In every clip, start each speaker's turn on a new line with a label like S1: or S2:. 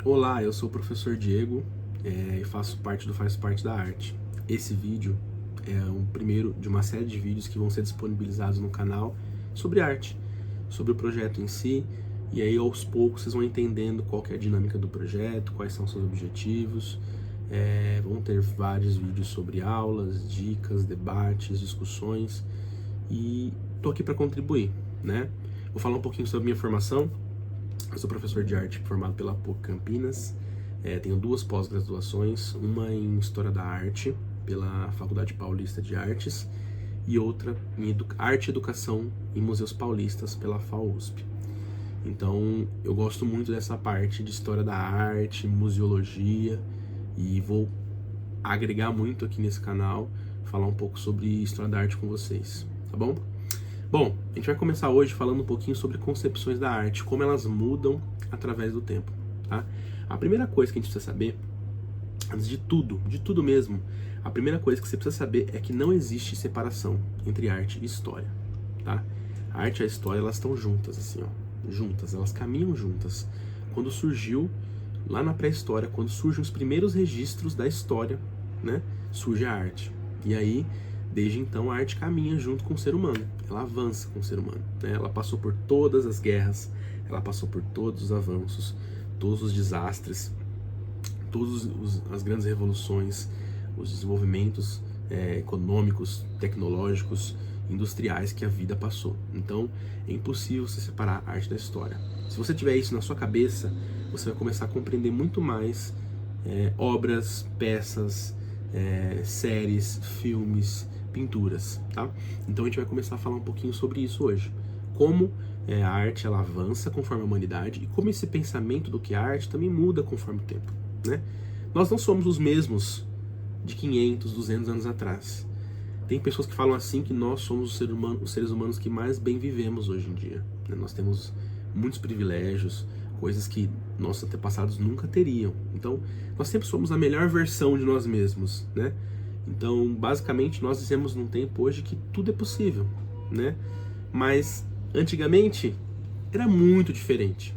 S1: Olá, eu sou o professor Diego e faço parte do Faz Parte da Arte. Esse vídeo é o primeiro de uma série de vídeos que vão ser disponibilizados no canal sobre arte, sobre o projeto em si, e aí aos poucos vocês vão entendendo qual que é a dinâmica do projeto, quais são seus objetivos. Vão ter vários vídeos sobre aulas, dicas, debates, discussões, e tô aqui para contribuir, né? Vou falar um pouquinho sobre minha formação. Eu sou professor de arte formado pela PUC Campinas. Tenho duas pós-graduações, uma em História da Arte, pela Faculdade Paulista de Artes, e outra em Arte e Educação em Museus Paulistas, pela FAUSP. Então, eu gosto muito dessa parte de História da Arte, museologia, e vou agregar muito aqui nesse canal, falar um pouco sobre História da Arte com vocês, tá bom? Bom, a gente vai começar hoje falando um pouquinho sobre concepções da arte, como elas mudam através do tempo, tá? A primeira coisa que a gente precisa saber, antes de tudo mesmo, a primeira coisa que você precisa saber é que não existe separação entre arte e história, tá? A arte e a história, elas estão juntas, assim, ó, juntas, elas caminham juntas. Quando surgiu, lá na pré-história, quando surgem os primeiros registros da história, né, surge a arte. E aí, desde então, a arte caminha junto com o ser humano, ela avança com o ser humano, né? Ela passou por todas as guerras, ela passou por todos os avanços, todos os desastres, todas as grandes revoluções, os desenvolvimentos econômicos, tecnológicos, industriais que a vida passou. Então, é impossível você separar a arte da história. Se você tiver isso na sua cabeça, você vai começar a compreender muito mais obras, peças, séries, filmes, pinturas, tá? Então a gente vai começar a falar um pouquinho sobre isso hoje. Como a arte ela avança conforme a humanidade e como esse pensamento do que é arte também muda conforme o tempo, né? Nós não somos os mesmos de 500, 200 anos atrás. Tem pessoas que falam assim que nós somos os seres humanos que mais bem vivemos hoje em dia, né? Nós temos muitos privilégios, coisas que nossos antepassados nunca teriam. Então, nós sempre somos a melhor versão de nós mesmos, né? Então, basicamente, nós vivemos num tempo hoje que tudo é possível, né? Mas, antigamente, era muito diferente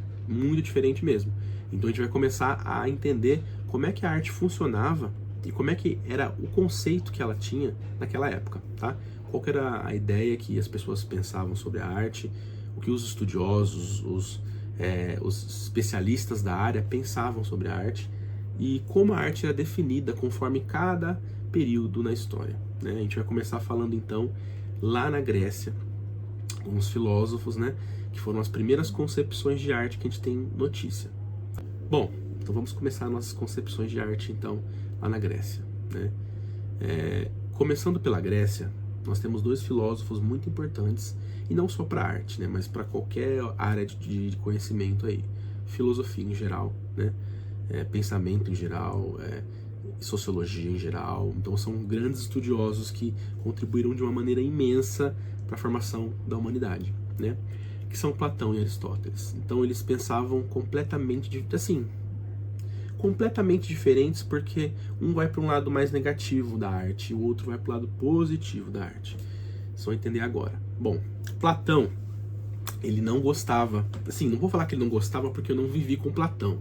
S1: mesmo. Então, a gente vai começar a entender como é que a arte funcionava e como é que era o conceito que ela tinha naquela época, tá? Qual que era a ideia que as pessoas pensavam sobre a arte, o que os estudiosos, os especialistas da área pensavam sobre a arte e como a arte era definida conforme cada período na história, né? A gente vai começar falando então lá na Grécia, com os filósofos, né, que foram as primeiras concepções de arte que a gente tem notícia. Bom, então vamos começar nossas concepções de arte então lá na Grécia, né? Começando pela Grécia, nós temos dois filósofos muito importantes, e não só para a arte, né, mas para qualquer área de conhecimento aí, filosofia em geral, né, pensamento em geral, sociologia em geral. Então são grandes estudiosos que contribuíram de uma maneira imensa para a formação da humanidade, né, que são Platão e Aristóteles. Então eles pensavam completamente diferentes, porque um vai para um lado mais negativo da arte e o outro vai para o lado positivo da arte. Vocês vão entender agora. Bom, Platão, ele não gostava, assim, não vou falar que ele não gostava porque eu não vivi com Platão,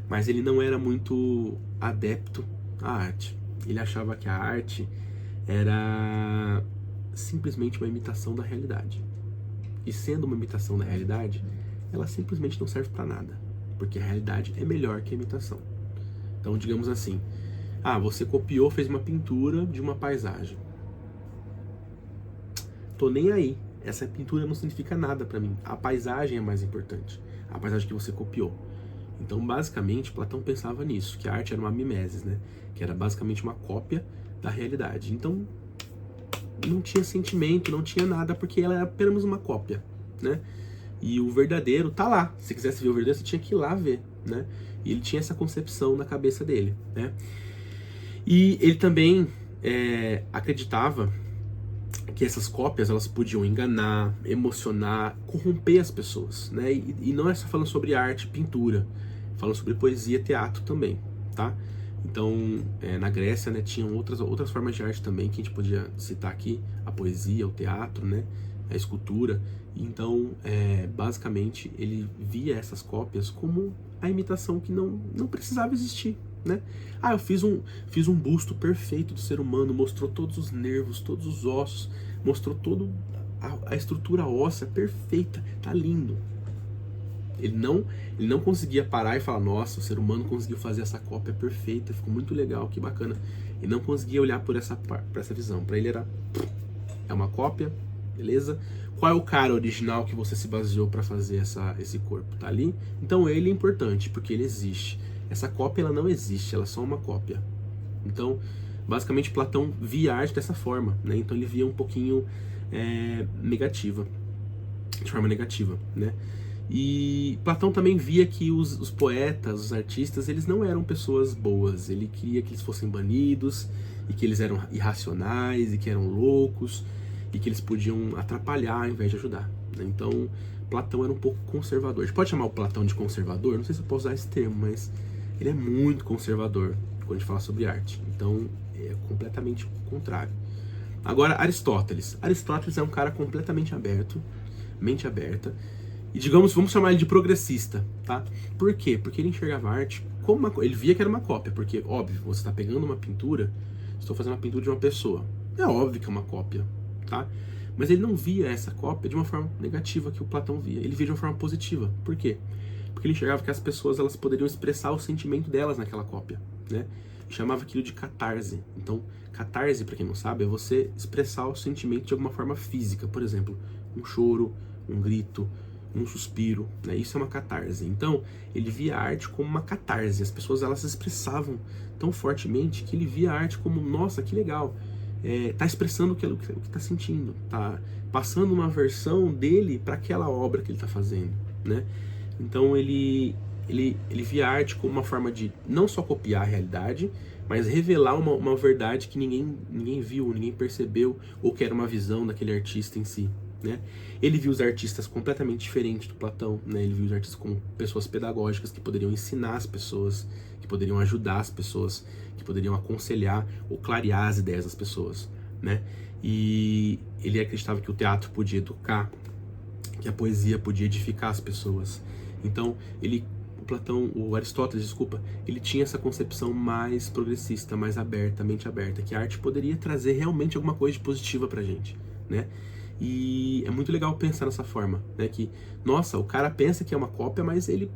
S1: mas ele não era muito adepto à arte. Ele achava que a arte era simplesmente uma imitação da realidade. E sendo uma imitação da realidade, ela simplesmente não serve para nada, porque a realidade é melhor que a imitação. Então, digamos assim, você copiou, fez uma pintura de uma paisagem. Tô nem aí. Essa pintura não significa nada para mim. A paisagem é mais importante. A paisagem que você copiou. Então, basicamente, Platão pensava nisso, que a arte era uma mimesis, né? Que era basicamente uma cópia da realidade. Então, não tinha sentimento, não tinha nada, porque ela era apenas uma cópia, né? E o verdadeiro tá lá. Se quisesse ver o verdadeiro, você tinha que ir lá ver, né? E ele tinha essa concepção na cabeça dele, né? E ele também acreditava que essas cópias elas podiam enganar, emocionar, corromper as pessoas, né? E não é só falando sobre arte, pintura, falando sobre poesia, teatro também, tá? Então, na Grécia, né, tinham outras formas de arte também que a gente podia citar aqui, a poesia, o teatro, né, a escultura. Então, basicamente, ele via essas cópias como a imitação que não precisava existir, né? Ah, eu fiz um busto perfeito do ser humano, mostrou todos os nervos, todos os ossos, mostrou toda a estrutura óssea perfeita, tá lindo. Ele não conseguia parar e falar, nossa, o ser humano conseguiu fazer essa cópia perfeita, ficou muito legal, que bacana. Ele não conseguia olhar por essa visão. Para ele é uma cópia, beleza? Qual é o cara original que você se baseou para fazer esse corpo? Tá ali? Então ele é importante, porque ele existe. Essa cópia ela não existe, ela é só uma cópia. Então, basicamente, Platão via a arte dessa forma, né? Então ele via um pouquinho negativa, de forma negativa, né? E Platão também via que os poetas, os artistas, eles não eram pessoas boas. Ele queria que eles fossem banidos, e que eles eram irracionais, e que eram loucos, e que eles podiam atrapalhar ao invés de ajudar, né? Então, Platão era um pouco conservador. A gente pode chamar o Platão de conservador? Não sei se eu posso usar esse termo, mas ele é muito conservador quando a gente fala sobre arte. Então, é completamente o contrário. Agora, Aristóteles. Aristóteles é um cara completamente aberto, mente aberta, e digamos, vamos chamar ele de progressista, tá? Por quê? Porque ele enxergava a arte como ele via que era uma cópia, porque, óbvio, você está pegando uma pintura, estou fazendo uma pintura de uma pessoa, é óbvio que é uma cópia, tá? Mas ele não via essa cópia de uma forma negativa que o Platão via, ele via de uma forma positiva. Por quê? Porque ele enxergava que as pessoas elas poderiam expressar o sentimento delas naquela cópia, né? Chamava aquilo de catarse. Então, catarse, para quem não sabe, é você expressar o sentimento de alguma forma física, por exemplo, um choro, um grito, um suspiro, né? Isso é uma catarse. Então, ele via a arte como uma catarse. As pessoas elas se expressavam tão fortemente que ele via a arte como, nossa, que legal. Tá expressando o que tá sentindo, tá passando uma versão dele para aquela obra que ele tá fazendo, né? Então, ele via a arte como uma forma de não só copiar a realidade, mas revelar uma verdade que ninguém viu, ninguém percebeu, ou que era uma visão daquele artista em si, né? Ele viu os artistas completamente diferentes do Platão, né? Ele viu os artistas como pessoas pedagógicas que poderiam ensinar as pessoas, que poderiam ajudar as pessoas, que poderiam aconselhar ou clarear as ideias das pessoas, né? E ele acreditava que o teatro podia educar, que a poesia podia edificar as pessoas. Então, o Aristóteles, desculpa, ele tinha essa concepção mais progressista, mais aberta, mente aberta, que a arte poderia trazer realmente alguma coisa de positiva pra gente, né? E é muito legal pensar dessa forma, né? Que, nossa, o cara pensa que é uma cópia, mas ele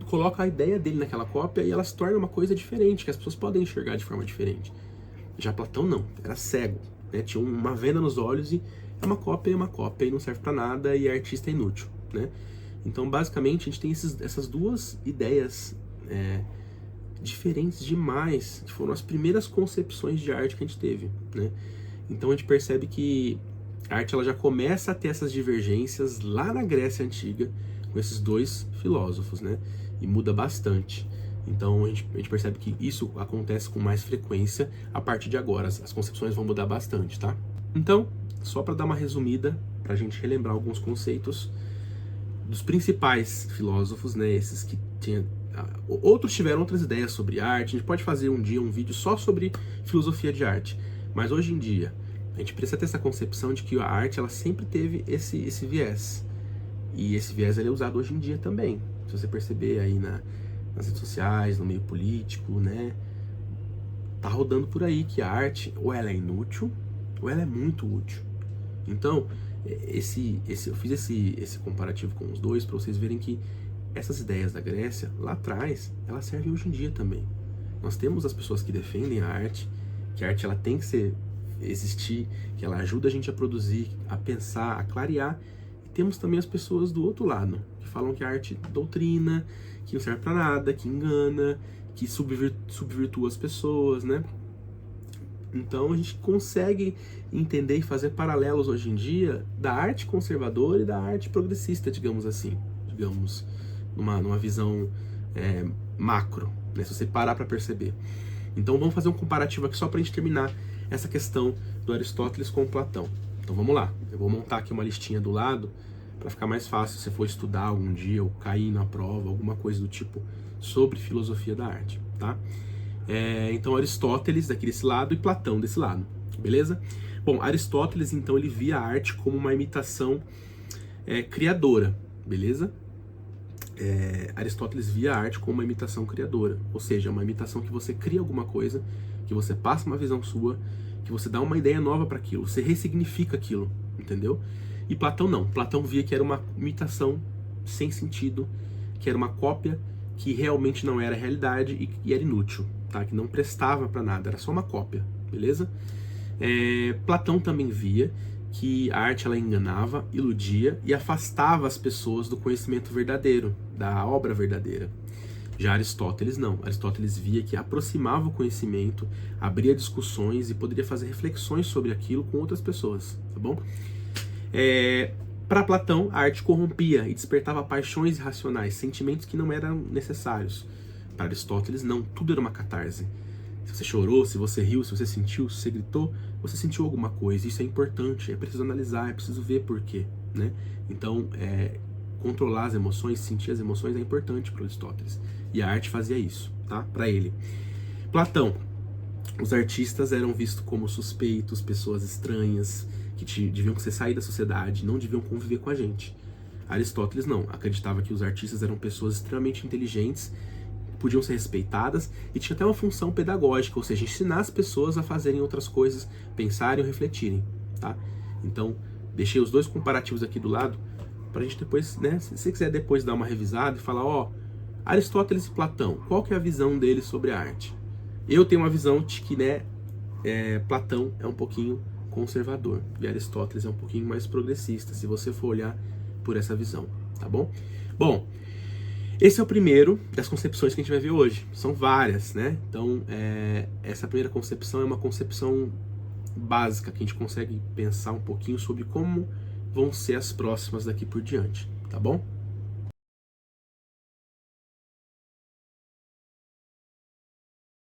S1: coloca a ideia dele naquela cópia e ela se torna uma coisa diferente, que as pessoas podem enxergar de forma diferente. Já Platão não, era cego, né? Tinha uma venda nos olhos e é uma cópia e não serve pra nada e artista é inútil, né? Então, basicamente, a gente tem essas duas ideias diferentes demais, que foram as primeiras concepções de arte que a gente teve, né? Então, a gente percebe que a arte ela já começa a ter essas divergências lá na Grécia Antiga, com esses dois filósofos, né? E muda bastante. Então, a gente percebe que isso acontece com mais frequência a partir de agora. As concepções vão mudar bastante, tá? Então, só para dar uma resumida, para a gente relembrar alguns conceitos dos principais filósofos, né? Esses que tinham... Outros tiveram outras ideias sobre arte. A gente pode fazer um dia um vídeo só sobre filosofia de arte. Mas hoje em dia, a gente precisa ter essa concepção de que a arte ela sempre teve esse viés. E esse viés ele é usado hoje em dia também. Se você perceber aí nas redes sociais, no meio político, né? Tá rodando por aí que a arte ou ela é inútil ou ela é muito útil. Então, eu fiz esse comparativo com os dois para vocês verem que essas ideias da Grécia, lá atrás, elas servem hoje em dia também. Nós temos as pessoas que defendem a arte, que a arte ela tem que existir, que ela ajuda a gente a produzir, a pensar, a clarear. E temos também as pessoas do outro lado, que falam que a arte doutrina, que não serve para nada, que engana, que subvirtua as pessoas, né? Então a gente consegue entender e fazer paralelos hoje em dia da arte conservadora e da arte progressista, digamos assim, numa visão macro, né? Se você parar para perceber. Então vamos fazer um comparativo aqui só para a gente terminar essa questão do Aristóteles com Platão. Então vamos lá, eu vou montar aqui uma listinha do lado para ficar mais fácil se você for estudar algum dia ou cair na prova, alguma coisa do tipo sobre filosofia da arte, tá? Então Aristóteles desse lado e Platão desse lado, beleza? Bom, Aristóteles então ele via a arte como uma imitação criadora, beleza? Aristóteles via a arte como uma imitação criadora, ou seja, uma imitação que você cria alguma coisa, que você passa uma visão sua, que você dá uma ideia nova para aquilo, você ressignifica aquilo, entendeu? E Platão não. Platão via que era uma imitação sem sentido, que era uma cópia que realmente não era realidade e era inútil, tá? Que não prestava para nada, era só uma cópia, beleza? Platão também via que a arte ela enganava, iludia e afastava as pessoas do conhecimento verdadeiro, da obra verdadeira. Já Aristóteles não. Aristóteles via que aproximava o conhecimento, abria discussões e poderia fazer reflexões sobre aquilo com outras pessoas, tá bom? Para Platão, a arte corrompia e despertava paixões irracionais, sentimentos que não eram necessários. Para Aristóteles, não, tudo era uma catarse. Se você chorou, se você riu, se você sentiu, se você gritou, você sentiu alguma coisa. Isso é importante, é preciso analisar, é preciso ver por quê, né? Então, controlar as emoções, sentir as emoções é importante para Aristóteles. E a arte fazia isso, tá? Para ele. Platão, os artistas eram vistos como suspeitos, pessoas estranhas, que deviam ser sair da sociedade, não deviam conviver com a gente. Aristóteles não, acreditava que os artistas eram pessoas extremamente inteligentes, podiam ser respeitadas e tinha até uma função pedagógica, ou seja, ensinar as pessoas a fazerem outras coisas, pensarem ou refletirem, tá? Então, deixei os dois comparativos aqui do lado, pra gente depois, né, se você quiser depois dar uma revisada e falar, Aristóteles e Platão, qual que é a visão deles sobre a arte? Eu tenho uma visão de que, né, Platão é um pouquinho conservador e Aristóteles é um pouquinho mais progressista, se você for olhar por essa visão, tá bom? Bom, esse é o primeiro das concepções que a gente vai ver hoje. São várias, né? Então, essa primeira concepção é uma concepção básica, que a gente consegue pensar um pouquinho sobre como vão ser as próximas daqui por diante, tá bom?